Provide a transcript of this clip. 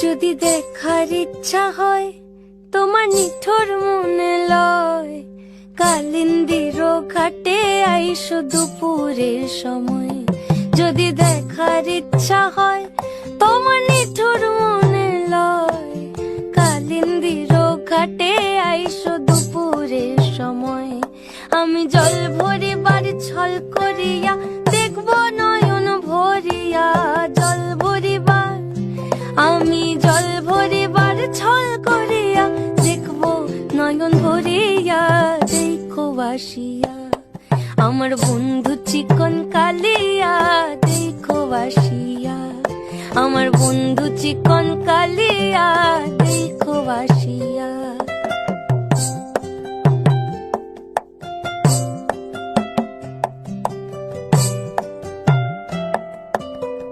যদি দেখার ইচ্ছা হয় তোমার নিঠুর মনে লয়, কালিন্দির ঘাটে আইসো দুপুরের সময়। যদি দেখার ইচ্ছা হয় তোমার নিঠুর মনে লয়, কালিন্দির ঘাটে আইসো দুপুরের সময়। আমি জল ভরিবার ছল করিয়া দেখব নয়ন ভরিয়া, জল ভরিবার আমি জল ভরিবার ছল করিয়া দেখব নয়ন ভরিয়া। দেখো বাসিয়া আমার বন্ধু চিকন কালিয়া, দেখো বাসিয়া আমার বন্ধু চিকন কালিয়া, দেখো বাসিয়া।